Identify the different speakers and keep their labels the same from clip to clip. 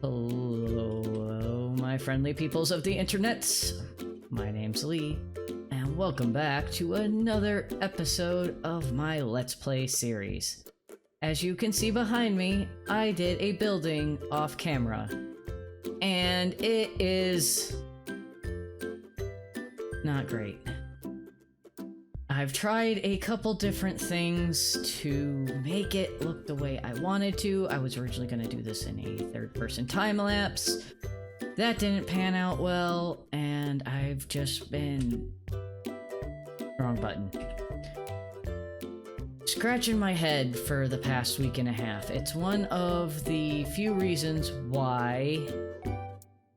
Speaker 1: Hello, my friendly peoples of the internets. My name's Lee, and welcome back to another episode of my Let's Play series. As you can see behind me, I did a building off camera, and it is not great. I've tried a couple different things to make it look the way I wanted to. I was originally going to do this in a third-person time-lapse. That didn't pan out well, and I've just been... wrong button. Scratching my head for the past week and a half. It's one of the few reasons why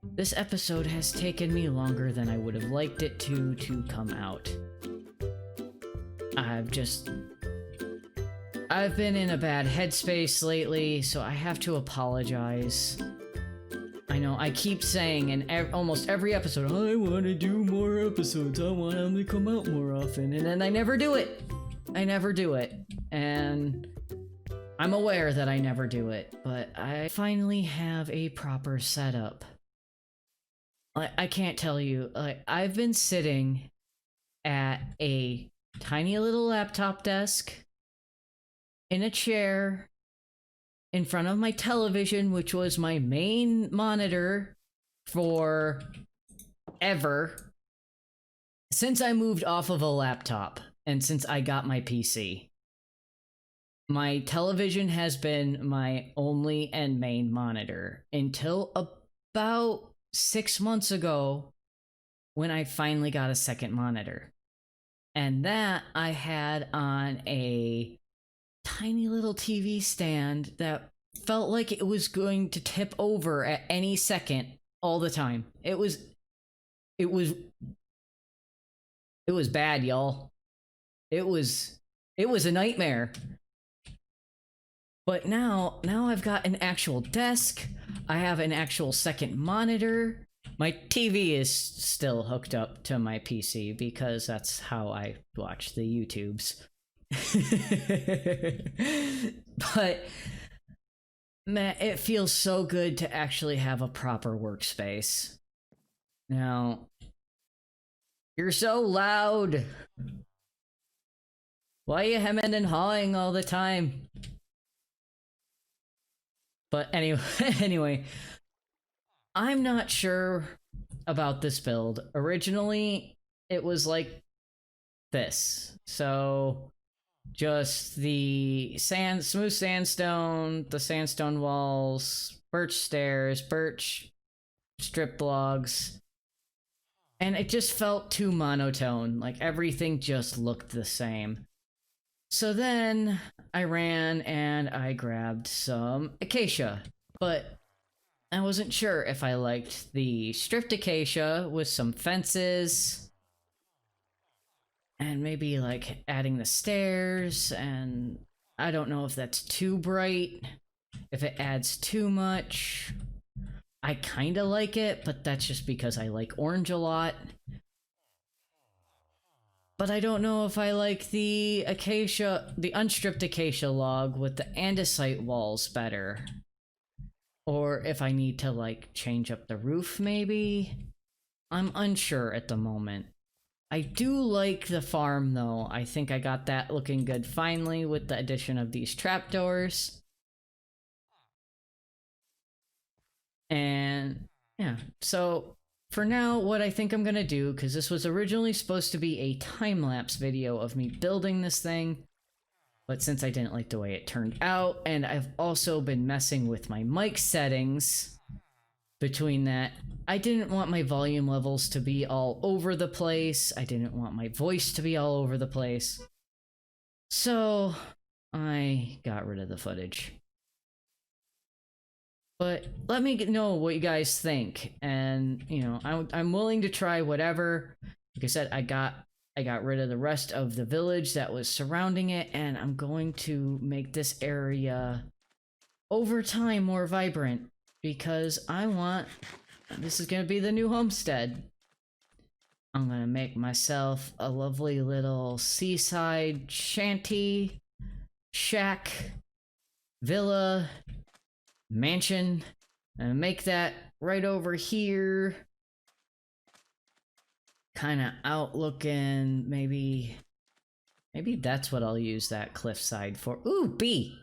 Speaker 1: this episode has taken me longer than I would have liked it to come out. I've been in a bad headspace lately, so I have to apologize. I know, I keep saying in almost every episode, I want to do more episodes, I want them to come out more often, and then I never do it. I never do it, and I'm aware that I never do it, but I finally have a proper setup. I can't tell you, I've been sitting at a tiny little laptop desk in a chair in front of my television, which was my main monitor for ever since I moved off of a laptop and since I got my PC. My television has been my only and main monitor until about 6 months ago when I finally got a second monitor. And that I had on a tiny little TV stand that felt like it was going to tip over at any second all the time. It was bad, y'all. It was a nightmare. But now I've got an actual desk. I have an actual second monitor. My TV is still hooked up to my PC because that's how I watch the YouTubes. But, man, it feels so good to actually have a proper workspace. Now, you're so loud. Why are you hemming and hawing all the time? But anyway, I'm not sure about this build. Originally, it was like this. So, just the smooth sandstone, the sandstone walls, birch stairs, birch strip logs. And it just felt too monotone, like everything just looked the same. So then I ran and I grabbed some acacia, but I wasn't sure if I liked the stripped acacia with some fences and maybe like adding the stairs, and I don't know if that's too bright, if it adds too much. I kinda like it, but that's just because I like orange a lot. But I don't know if I like the acacia, the unstripped acacia log with the andesite walls better. Or if I need to, like, change up the roof, maybe? I'm unsure at the moment. I do like the farm, though. I think I got that looking good finally with the addition of these trapdoors. And, yeah, so for now, what I think I'm gonna do, because this was originally supposed to be a time-lapse video of me building this thing, but since I didn't like the way it turned out, and I've also been messing with my mic settings between that, I didn't want my volume levels to be all over the place. I didn't want my voice to be all over the place. So I got rid of the footage. But let me know what you guys think, and you know, I'm willing to try whatever. Like I said, I got rid of the rest of the village that was surrounding it, and I'm going to make this area over time more vibrant because this is going to be the new homestead. I'm going to make myself a lovely little seaside shanty, shack, villa, mansion, And make that right over here. Kind of out looking, maybe that's what I'll use that cliffside for. Ooh, bee!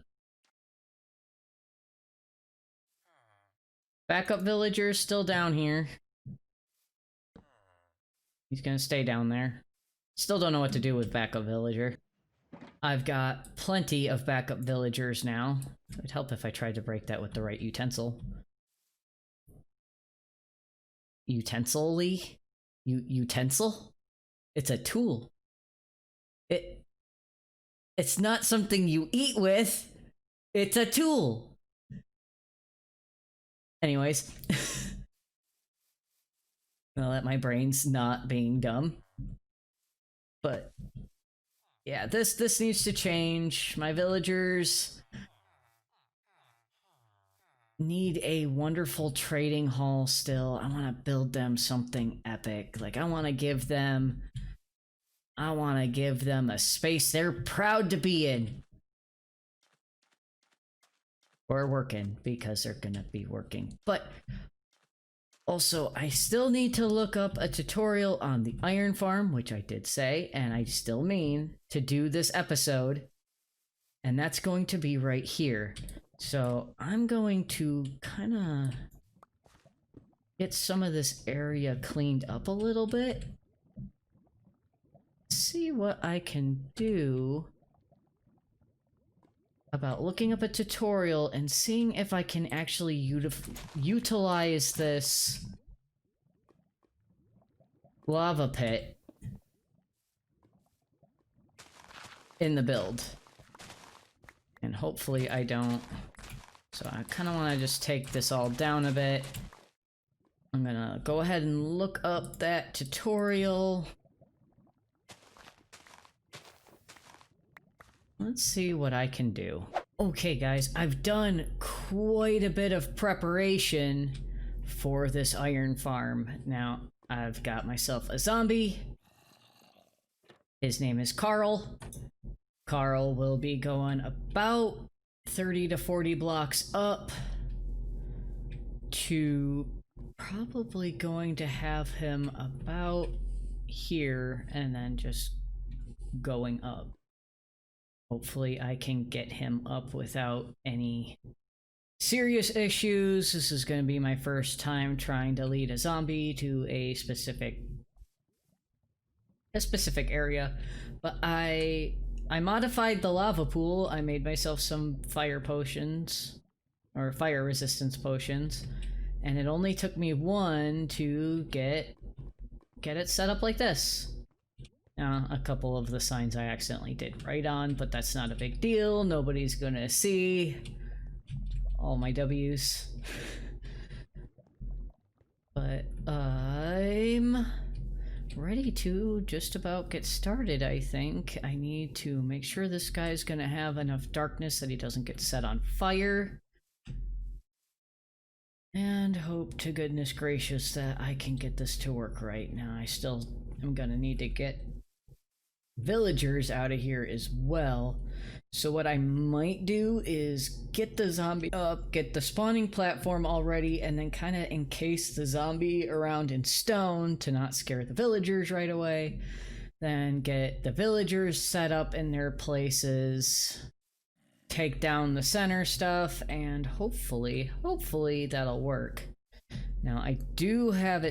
Speaker 1: Backup villager's still down here. He's gonna stay down there. Still don't know what to do with backup villager. I've got plenty of backup villagers now. It'd help if I tried to break that with the right utensil. Utensil-y? Utensil? It's a tool. It's not something you eat with. It's a tool. Anyways. Well, that my brain's not being dumb. But yeah, this needs to change. My villagers need a wonderful trading hall still. I want to build them something epic. Like I want to give them a space they're proud to be in. Or working, because they're gonna be working. But also, I still need to look up a tutorial on the iron farm, which I did say, and I still mean to do this episode. And that's going to be right here. So I'm going to kind of get some of this area cleaned up a little bit. See what I can do about looking up a tutorial and seeing if I can actually utilize this lava pit in the build. And hopefully I don't. So I kind of want to just take this all down a bit. I'm gonna go ahead and look up that tutorial. Let's see what I can do. Okay guys, I've done quite a bit of preparation for this iron farm. Now, I've got myself a zombie. His name is Carl. Carl will be going about 30 to 40 blocks up to probably going to have him about here and then just going up. Hopefully I can get him up without any serious issues. This is going to be my first time trying to lead a zombie to a specific area, but I modified the lava pool. I made myself some fire potions, or fire resistance potions, and it only took me one to get it set up like this. Now, a couple of the signs I accidentally did right on, but that's not a big deal. Nobody's gonna see all my W's. But I'm ready to just about get started, I think. I need to make sure this guy's gonna have enough darkness that he doesn't get set on fire. And hope to goodness gracious that I can get this to work right. Now, I still am gonna need to get villagers out of here as well. So what I might do is get the zombie up, get the spawning platform all ready, and then kind of encase the zombie around in stone to not scare the villagers right away. Then get the villagers set up in their places, take down the center stuff, and hopefully that'll work. Now I do have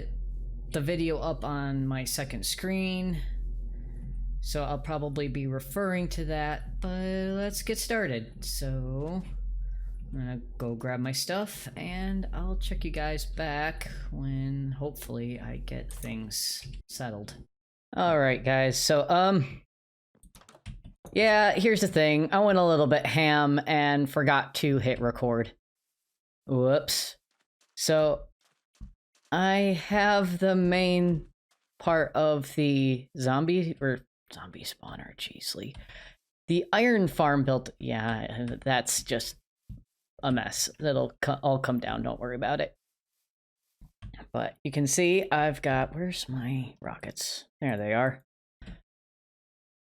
Speaker 1: the video up on my second screen, so I'll probably be referring to that, but let's get started. So I'm gonna go grab my stuff and I'll check you guys back when hopefully I get things settled. All right, guys. So, yeah, here's the thing. I went a little bit ham and forgot to hit record. Whoops. So I have the main part of the zombie spawner, jeez Lee. The iron farm built. Yeah, that's just a mess. That'll all come down, don't worry about it. But you can see I've got, where's my rockets? There they are.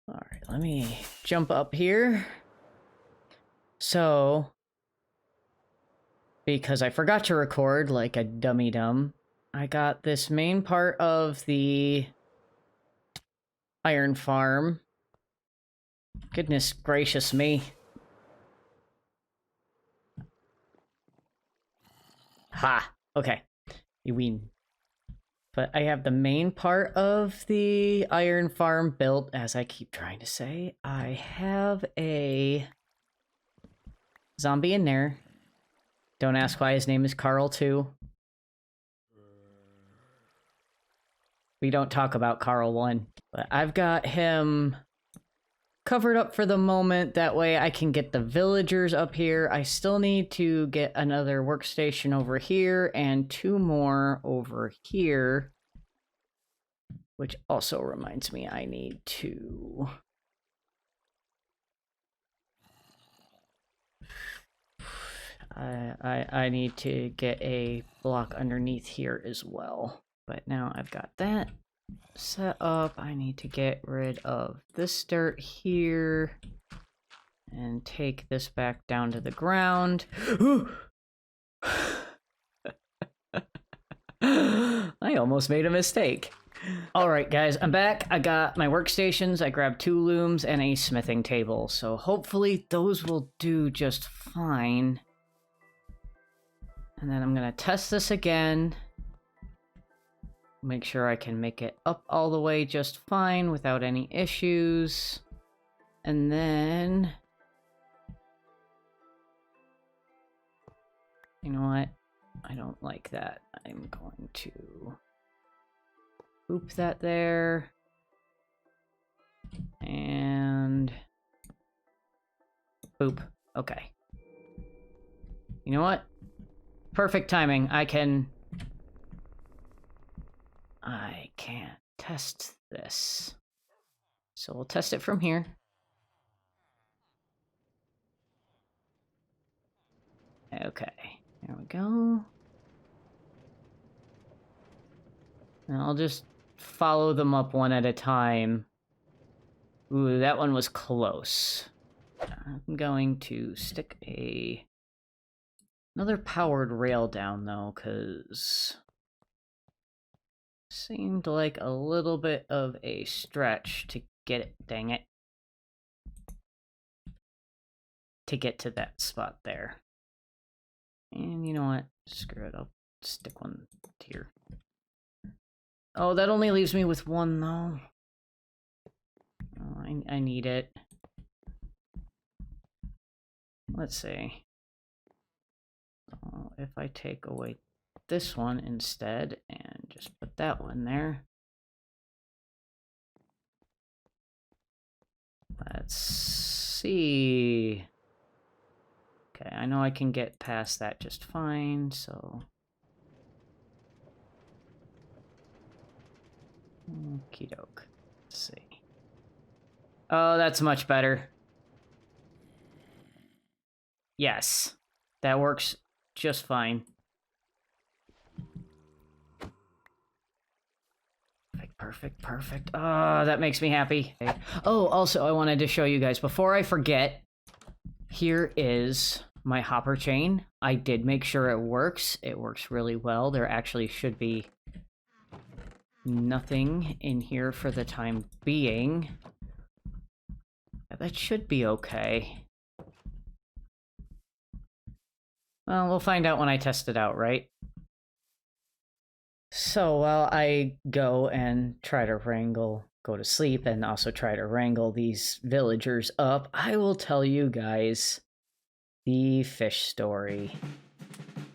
Speaker 1: All right, let me jump up here. So because I forgot to record like a dummy dumb. I got this main part of the iron farm. Goodness gracious me. Ha! Okay. You win. But I have the main part of the iron farm built, as I keep trying to say. I have a zombie in there. Don't ask why his name is Carl, too. We don't talk about Carl 1. But I've got him covered up for the moment. That way I can get the villagers up here. I still need to get another workstation over here and 2 more over here. Which also reminds me I need to... I need to get a block underneath here as well. But now I've got that set up. I need to get rid of this dirt here and take this back down to the ground. I almost made a mistake. Alright guys, I'm back. I got my workstations, I grabbed 2 looms and a smithing table, so hopefully those will do just fine. And then I'm gonna test this again. Make sure I can make it up all the way just fine without any issues. And then... you know what? I don't like that. I'm going to... boop that there. And... boop. Okay. You know what? Perfect timing. I can test this. So we'll test it from here. Okay. There we go. And I'll just follow them up one at a time. Ooh, that one was close. I'm going to stick another powered rail down, though, because seemed like a little bit of a stretch to get it, dang it. To get to that spot there. And you know what? Screw it, I'll stick one here. Oh, that only leaves me with 1, though. Oh, I need it. Let's see. If I take away this one instead and just put that one there. Let's see. Okay, I know I can get past that just fine, so... okie doke. Let's see. Oh, that's much better. Yes, that works just fine. Perfect, perfect. Oh, that makes me happy. Oh, also, I wanted to show you guys, before I forget, here is my hopper chain. I did make sure it works. It works really well. There actually should be nothing in here for the time being. That should be okay. Well, we'll find out when I test it out, right? So while I go and try to go to sleep, and also try to wrangle these villagers up, I will tell you guys the fish story.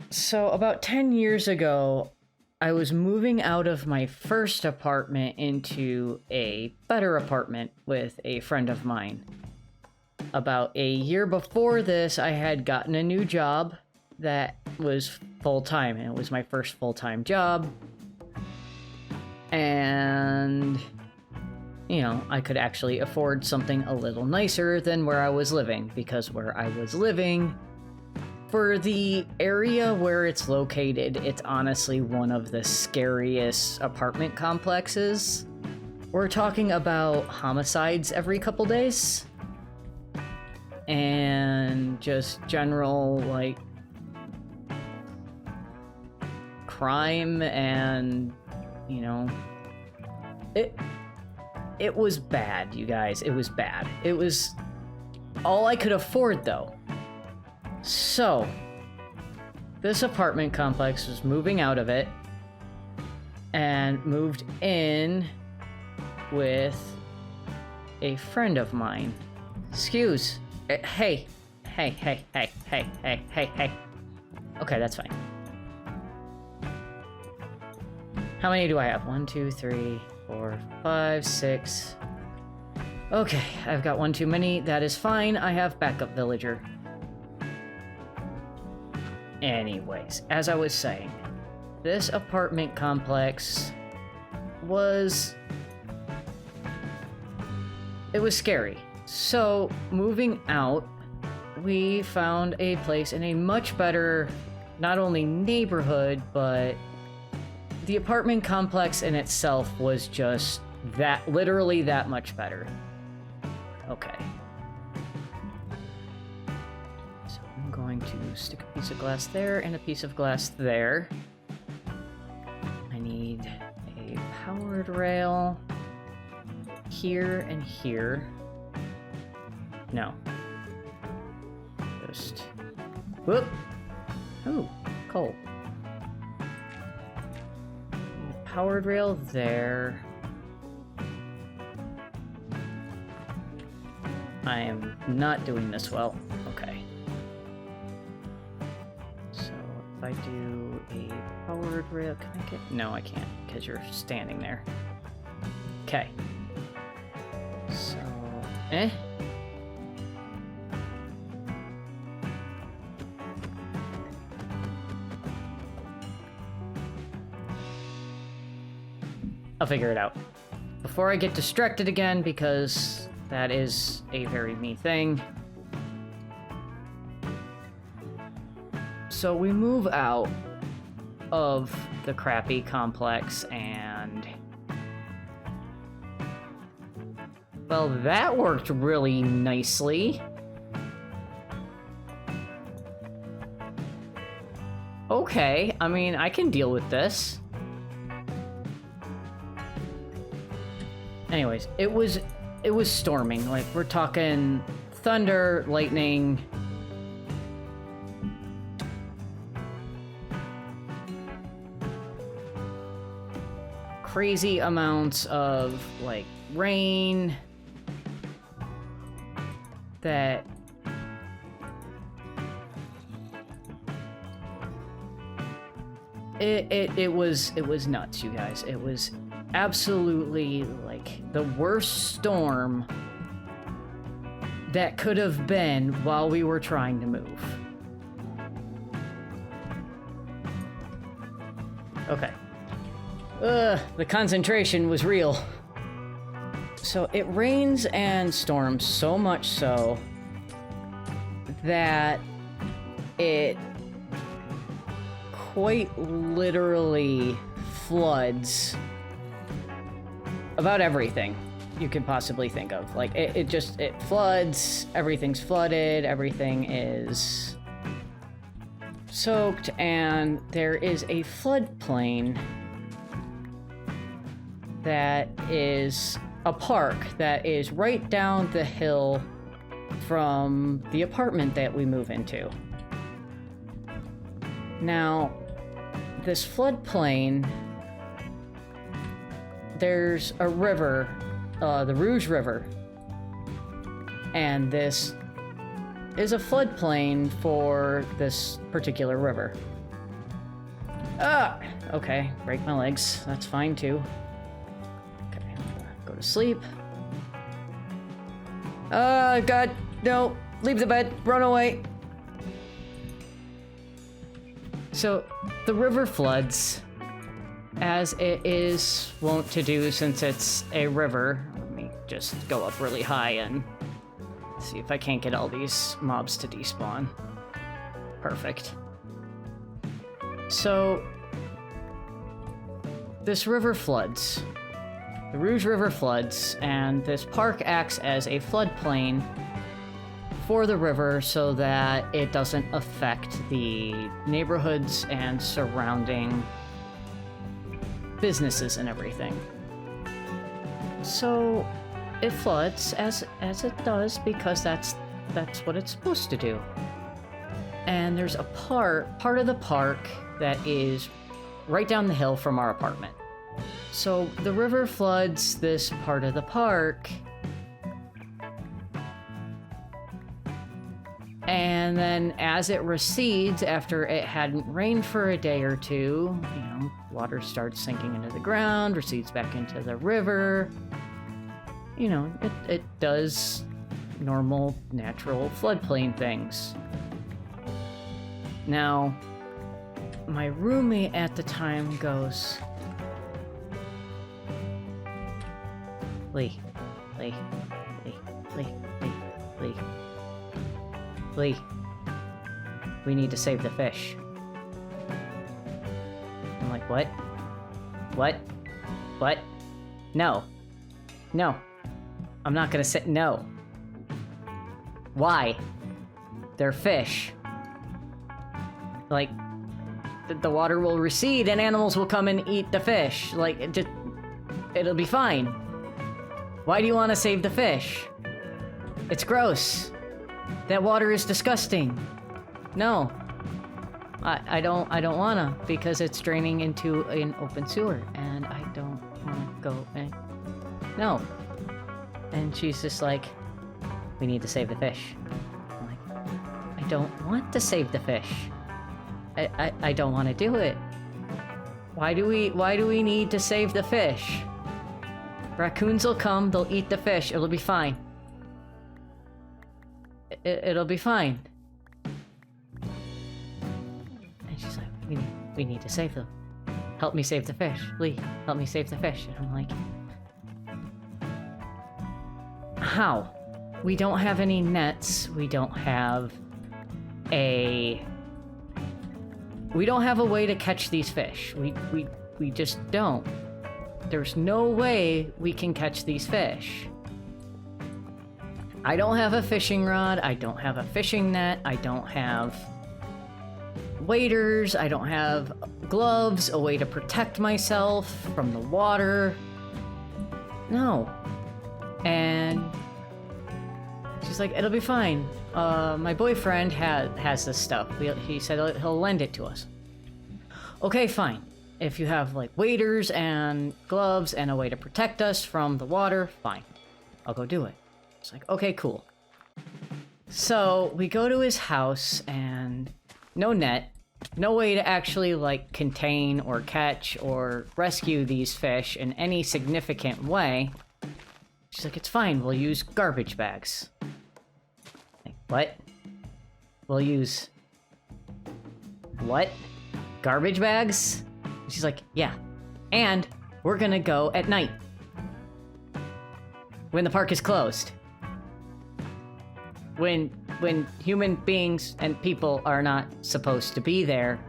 Speaker 1: So about 10 years ago, I was moving out of my first apartment into a better apartment with a friend of mine. About a year before this, I had gotten a new job that was full-time, and it was my first full-time job. And, you know, I could actually afford something a little nicer than where I was living, because where I was living, for the area where it's located, it's honestly one of the scariest apartment complexes. We're talking about homicides every couple days. And just general, like, crime and, you know, it was bad, you guys. It was bad. It was all I could afford, though. So, this apartment complex was moving out of it and moved in with a friend of mine. Excuse. Hey. Hey. Okay, that's fine. How many do I have? 1, 2, 3, 4, 5, 6. Okay, I've got one too many. That is fine. I have backup villager. Anyways, as I was saying, this apartment complex was... it was scary. So, moving out, we found a place in a much better, not only neighborhood, but the apartment complex in itself was just that, literally that much better. Okay. So I'm going to stick a piece of glass there and a piece of glass there. I need a powered rail here and here. No. Just... whoop! Ooh, coal. Powered rail there. I am not doing this well. Okay. So if I do a powered rail, can I get... no, I can't, because you're standing there. Okay. So... I'll figure it out. Before I get distracted again, because that is a very me thing. So we move out of the crappy complex and... well, that worked really nicely. Okay, I mean, I can deal with this. Anyways, it was storming. Like, we're talking thunder, lightning. Crazy amounts of, like, rain. That... It was nuts, you guys. It was absolutely like the worst storm that could have been while we were trying to move. Okay. The concentration was real. So it rains and storms so much so that it quite literally floods about everything you could possibly think of. Like, it floods, everything's flooded, everything is soaked, and there is a floodplain that is a park that is right down the hill from the apartment that we move into. Now, this floodplain, there's a river, the Rouge River, and this is a floodplain for this particular river. Okay, break my legs, that's fine too. Okay, I'm gonna go to sleep. God, no, leave the bed, run away. So, the river floods, as it is wont to do since it's a river. Let me just go up really high and see if I can't get all these mobs to despawn. Perfect. So, this river floods. The Rouge River floods, and this park acts as a floodplain for the river so that it doesn't affect the neighborhoods and surrounding businesses and everything. So it floods as it does because that's what it's supposed to do. And there's a part of the park that is right down the hill from our apartment. So the river floods this part of the park. And then as it recedes, after it hadn't rained for a day or two, water starts sinking into the ground, recedes back into the river. It does normal, natural floodplain things. Now, my roommate at the time goes, Lee, we need to save the fish. I'm like, what? What? No. I'm not gonna say no. Why? They're fish. Like, the water will recede and animals will come and eat the fish. Like, it'll be fine. Why do you want to save the fish? It's gross. That water is disgusting. No. I don't wanna, because it's draining into an open sewer, and I don't wanna go and... No. And she's just like, we need to save the fish. I'm like, I don't want to save the fish. I don't want to do it. Why do we need to save the fish? Raccoons will come, they'll eat the fish, it'll be fine. It'll be fine. And she's like, we need to save them. Help me save the fish. Lee, help me save the fish. And I'm like, how? We don't have any nets. We don't have a way to catch these fish. We just don't. There's no way we can catch these fish. I don't have a fishing rod, I don't have a fishing net, I don't have waders, I don't have gloves, a way to protect myself from the water. No. And she's like, it'll be fine. My boyfriend has this stuff. He said he'll lend it to us. Okay, fine. If you have like waders and gloves and a way to protect us from the water, fine. I'll go do it. It's like, okay, cool. So we go to his house and no net, no way to actually like contain or catch or rescue these fish in any significant way. She's like, it's fine, we'll use garbage bags. Like, what? We'll use... what? Garbage bags? She's like, yeah. And we're gonna go at night. When the park is closed. When human beings and people are not supposed to be there,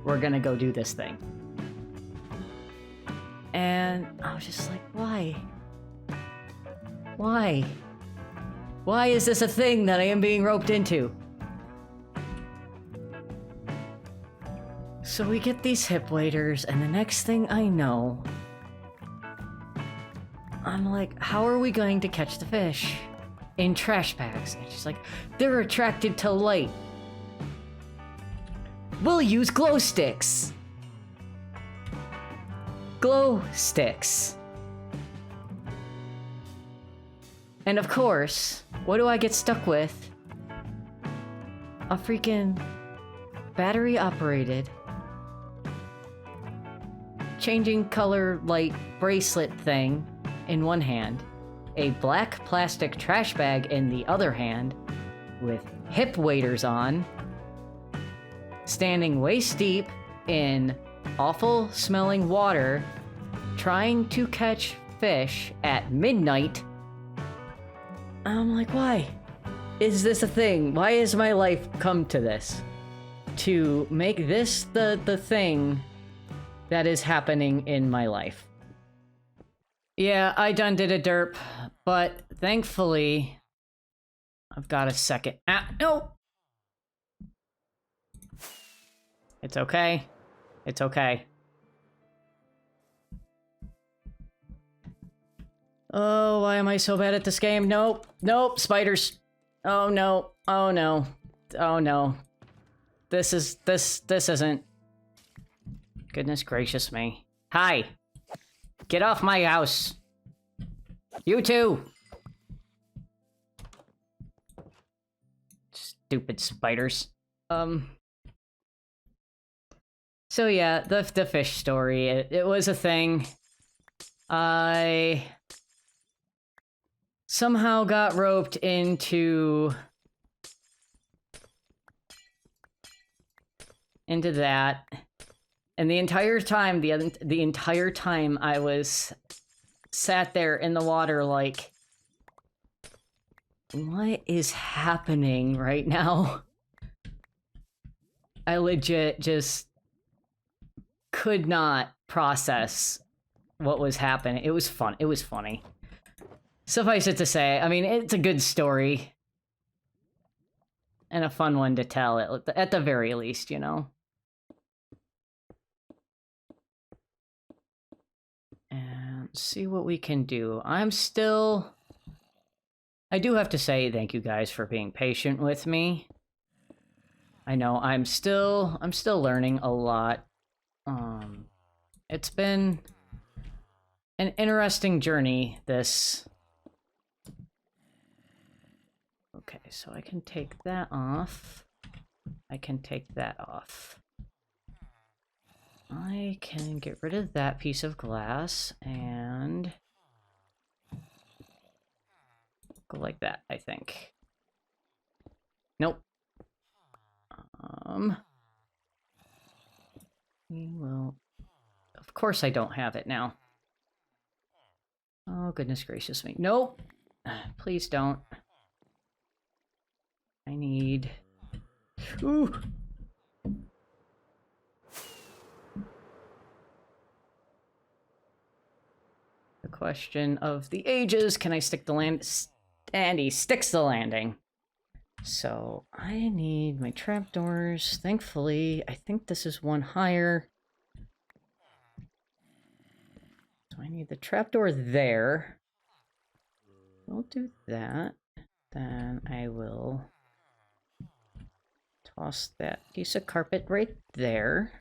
Speaker 1: we're gonna go do this thing. And I was just like, why? Why? Why is this a thing that I am being roped into? So we get these hip waders, and the next thing I know, I'm like, how are we going to catch the fish? In trash bags. And she's like, they're attracted to light. We'll use glow sticks. Glow sticks. And of course, what do I get stuck with? A freaking battery operated changing color light bracelet thing in one hand, a black plastic trash bag in the other hand, with hip waders on, standing waist deep in awful smelling water, trying to catch fish at midnight. I'm like, why is this a thing? Why has my life come to this? To make this the thing that is happening in my life. Yeah, I done did a derp, but thankfully, I've got a second. No! It's okay. It's okay. Oh, why am I so bad at this game? Nope. Nope, spiders. Oh no. Oh no. Oh no. This isn't. Goodness gracious me. Hi. Get off my house. You too. Stupid spiders. So yeah, the fish story, it was a thing. I somehow got roped into that, and the entire time, the entire time I was sat there in the water like, what is happening right now? I legit just could not process what was happening. It was fun. It was funny. Suffice it to say, I mean, it's a good story. And a fun one to tell, at the very least, you know? And see what we can do. I do have to say thank you guys for being patient with me. I know I'm still learning a lot. It's been an interesting journey, this. Okay, so I can take that off. I can take that off. I can get rid of that piece of glass and go like that, I think. Nope. We will... Of course I don't have it now. Oh, goodness gracious me. Nope. Please don't. I need... Ooh! The question of the ages. Can I stick the land... And he sticks the landing. So, I need my trapdoors. Thankfully, I think this is one higher. So I need the trapdoor there. We'll do that. Then I will toss that piece of carpet right there.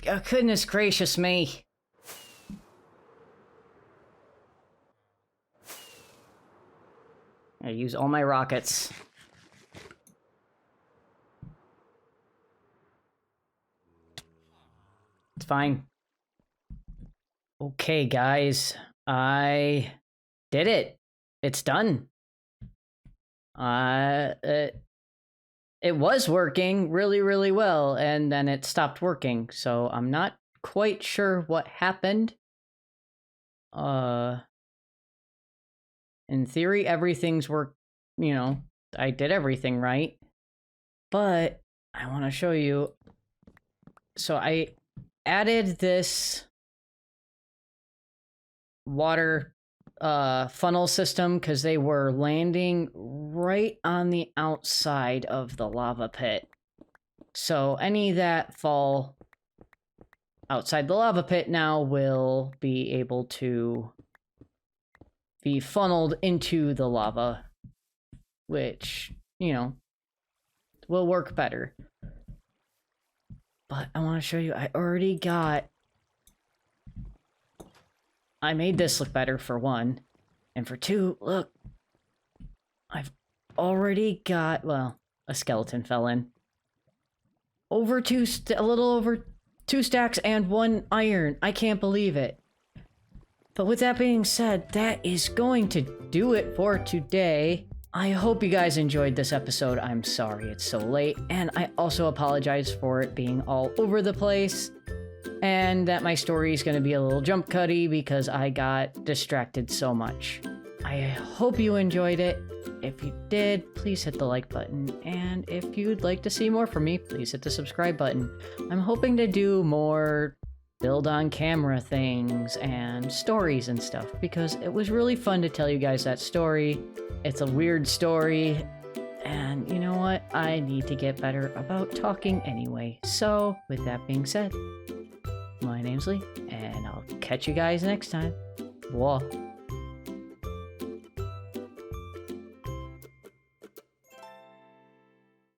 Speaker 1: Oh, goodness gracious me. I use all my rockets. It's fine. Okay, guys. I did it. It's done. It was working really, really well, and then it stopped working, so I'm not quite sure what happened. In theory, everything's worked, you know, I did everything right. But I want to show you. So I added this water funnel system because they were landing right on the outside of the lava pit. So any that fall outside the lava pit now will be able to be funneled into the lava, which, you know, will work better. But I want to show you, I made this look better, for one. And for two, look. I've already got, well, a skeleton fell in. A little over 2 stacks and 1 iron. I can't believe it. But with that being said, that is going to do it for today. I hope you guys enjoyed this episode. I'm sorry it's so late. And I also apologize for it being all over the place. And that my story is going to be a little jump cutty because I got distracted so much. I hope you enjoyed it. If you did, please hit the like button. And if you'd like to see more from me, please hit the subscribe button. I'm hoping to do more build on camera things and stories and stuff because it was really fun to tell you guys that story. It's a weird story. And you know what? I need to get better about talking anyway. So, with that being said, my name's Lee, and I'll catch you guys next time. Whoa.